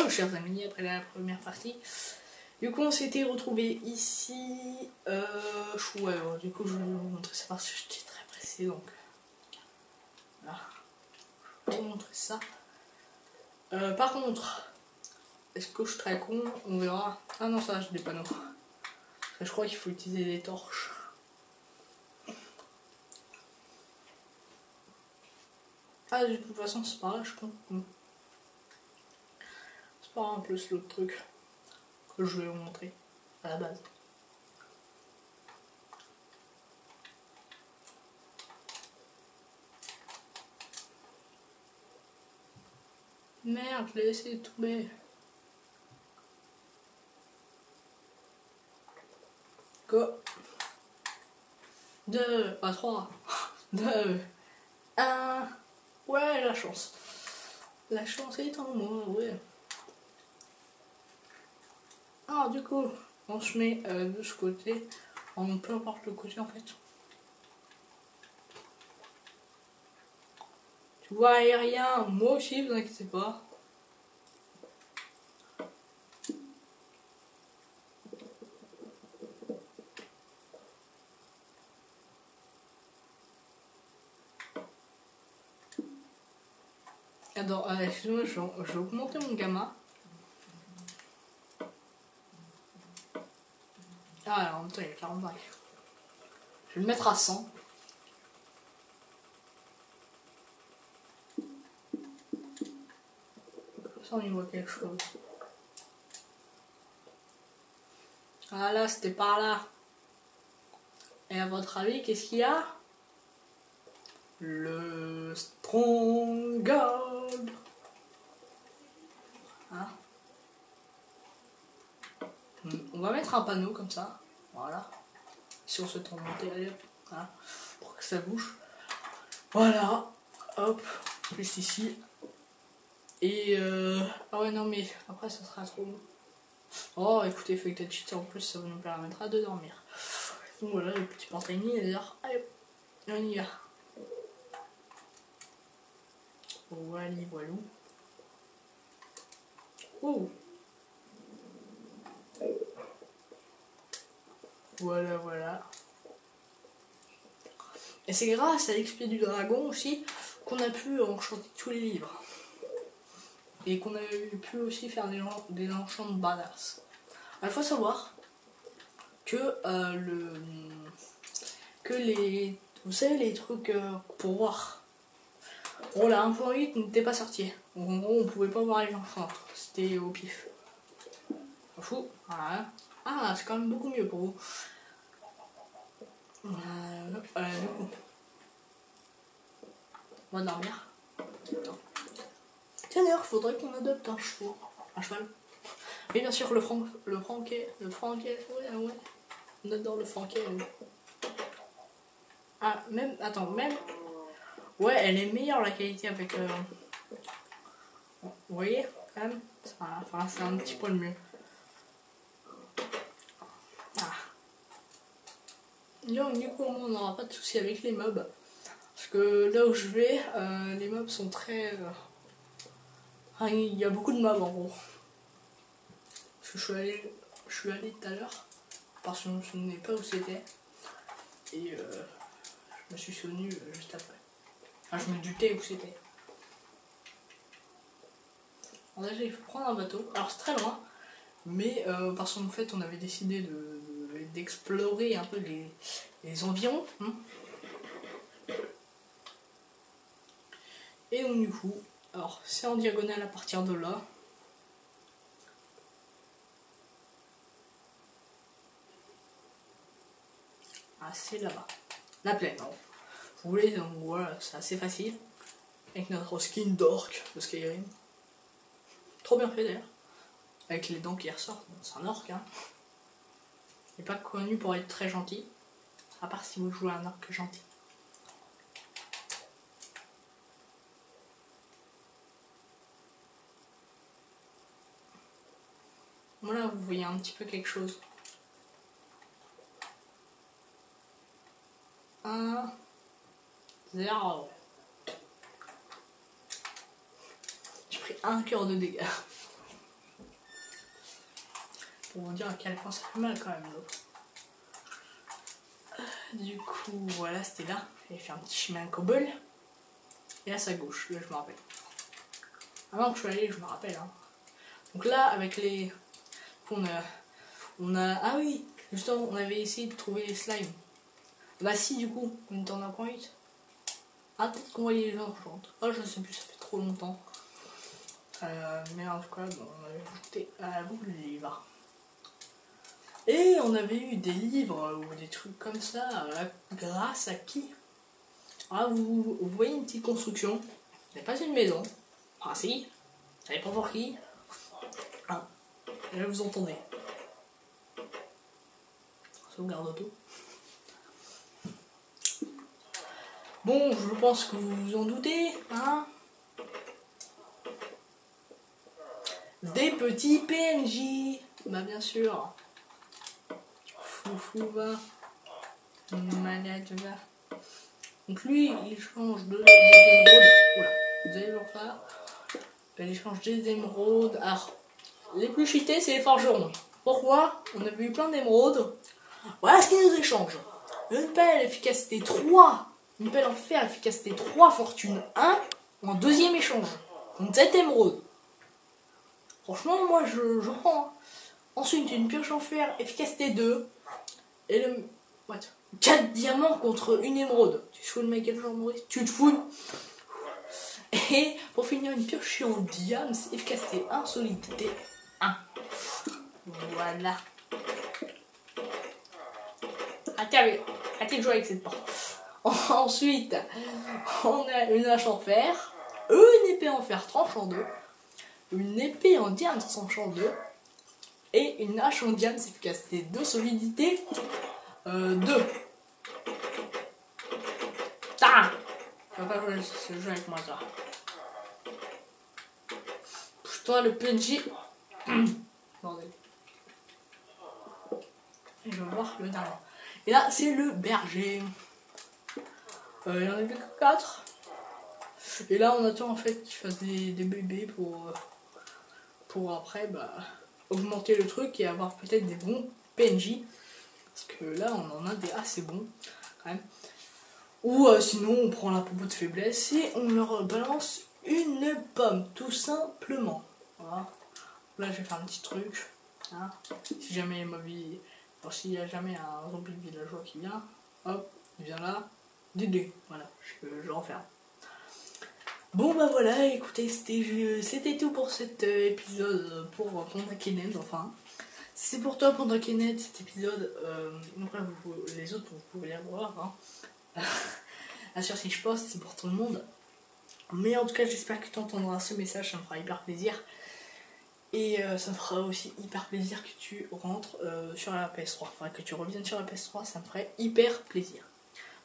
chers amis, après la première partie. Du coup, on s'était retrouvés ici. Ouais, du coup, je vais vous montrer ça parce que j'étais très pressé. Donc, voilà. Je vais vous montrer ça. Par contre, est-ce que je suis très con? On verra. Ah non, ça, j'ai des panneaux. Je crois qu'il faut utiliser des torches. Ah, de toute façon, c'est pas là, je compte. C'est pas en plus l'autre truc que je vais vous montrer à la base. Merde, je l'ai laissé tomber. Go. 2, pas 3. 2, 1. Ouais, la chance. La chance est en moi, ouais. Alors, du coup, on se met de ce côté. En peu importe le côté, en fait. Tu vois aérien, moi aussi, vous inquiétez pas. Attends, excuse-moi, je vais augmenter mon gamma. Ah, en même temps, il y a 45. Je vais le mettre à 100. Ça, on y voit quelque chose. Ah là, c'était par là. Et à votre avis, qu'est-ce qu'il y a? Le Stronghold. Hein? On va mettre un panneau comme ça. Voilà. Si on souhaite remonter, allez, hein, pour que ça bouge. Voilà. Hop. Juste ici. Et ah ouais, non, mais après, ça sera trop long. Oh, écoutez, Effected Cheat, en plus, ça vous nous permettra de dormir. Donc voilà, le petit portail d'ailleurs. Allez, on y va. Voilà, voilà. Oh. Voilà, voilà. Et c'est grâce à l'XP du dragon aussi qu'on a pu enchanter tous les livres. Et qu'on a pu aussi faire des enchants de badass. Il faut savoir que vous savez, les trucs pour voir. Bon, la 1.8 n'était pas sorti. En gros, on pouvait pas voir les enchants. C'était au pif. Fou. Voilà. Ah, c'est quand même beaucoup mieux pour vous. Du coup. On va dormir. Tiens, d'ailleurs, faudrait qu'on adopte un cheval. Et bien sûr, le franquet, ouais. On adore le franquet. Ah, même, attends, même. Ouais, elle est meilleure la qualité avec. Vous voyez, quand même. Enfin, c'est un petit poil mieux. Ah. Donc, du coup, on n'aura pas de soucis avec les mobs. Parce que là où je vais, les mobs sont très. Enfin, il y a beaucoup de mobs en gros. Parce que je suis allé tout à l'heure. Parce que je ne me souvenais pas où c'était. Et je me suis souvenu juste après. Enfin, je me doutais où c'était. Alors déjà, il faut prendre un bateau. Alors c'est très loin. Mais parce qu'en fait, on avait décidé d'explorer un peu les environs. Hein. Et donc du coup, alors c'est en diagonale à partir de là. Ah, c'est là-bas. La plaine. Alors. Vous voulez, donc voilà, c'est assez facile. Avec notre skin d'orc de Skyrim. Trop bien fait d'ailleurs. Avec les dents qui ressortent. C'est un orc, hein. Il n'est pas connu pour être très gentil. À part si vous jouez un orc gentil. Voilà, vous voyez un petit peu quelque chose. 1, 0. J'ai pris 1 cœur de dégâts. pour vous dire à quel point ça fait mal quand même l'eau. Du coup, voilà, c'était là. J'ai fait un petit chemin cobble. Et à sa gauche, là je me rappelle. Avant que je sois allé, je me rappelle. Hein. Donc là, avec les... Ah oui, justement, on avait essayé de trouver les slimes. Bah si, du coup, on est en 1.8. Ah, peut-être qu'on voyait les gens chantent. Ah, je sais plus, ça fait trop longtemps. Mais en tout cas, bon, on avait ajouté à la boucle des livres. Et on avait eu des livres ou des trucs comme ça, grâce à qui? Ah, vous voyez une petite construction. Ce n'est pas une maison. Ah si, vous savez pas pour qui? Ah, et là vous entendez. Sauvegarde auto. Bon, je pense que vous vous en doutez, hein? Des petits PNJ. Bah bien sûr. Foufou va. Malade va. Donc lui, il change des émeraudes. Oula, vous allez voir ça. Il change des émeraudes. Alors, les plus cheatés, c'est les forgerons. Pourquoi? On a vu plein d'émeraudes. Voilà ce qu'ils nous échangent. Une pelle efficacité 3. Une pelle en fer efficacité 3, fortune 1. En deuxième échange. Donc 7 émeraudes. Franchement, moi je prends. Hein. Ensuite, une pioche en fer efficacité 2. Et le... What? 4 diamants contre une émeraude. Tu te fous de ma gueule, Jean-Maurice? Tu te fous? Et pour finir, une pioche en diamant, efficacité 1, solidité 1. Voilà. Arrêtez de jouer avec cette porte. Ensuite, on a une hache en fer, une épée en fer tranche en 2, une épée en diamant tranche en 2, et une hache en diamant efficacité 2, solidité 2. Ah, tu vas pas jouer ce jeu avec moi, toi. Pousse-toi, le PNJ. Bordel. Et je vais voir le dernier. Et là, c'est le berger. Il y en avait que 4. Et là, on attend en fait qu'il fasse des bébés pour après augmenter le truc et avoir peut-être des bons PNJ. Parce que là, on en a des assez bons quand même. Ou sinon, on prend la popo de faiblesse et on leur balance une pomme, tout simplement. Voilà. Là, je vais faire un petit truc. Hein. Si jamais s'il y a jamais un zombie villageois qui vient, hop, il vient là, Dédé, voilà, je referme. Bon bah voilà, écoutez, c'était tout pour cet épisode pour Panda Kenneth, enfin. C'est pour toi Panda Kenneth cet épisode, après les autres vous pouvez les revoir. Hein. Bien sûr si je poste, c'est pour tout le monde. Mais en tout cas j'espère que tu entendras ce message, ça me fera hyper plaisir. Et ça me fera aussi hyper plaisir que tu rentres sur la PS3, enfin que tu reviennes sur la PS3, ça me ferait hyper plaisir.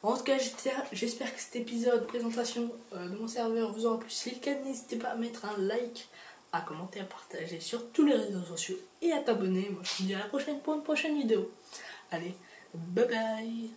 En tout cas, j'espère que cet épisode présentation de mon serveur vous aura plu. Si c'est le cas, n'hésitez pas à mettre un like, à commenter, à partager sur tous les réseaux sociaux et à t'abonner. Moi, je vous dis à la prochaine pour une prochaine vidéo. Allez, bye bye!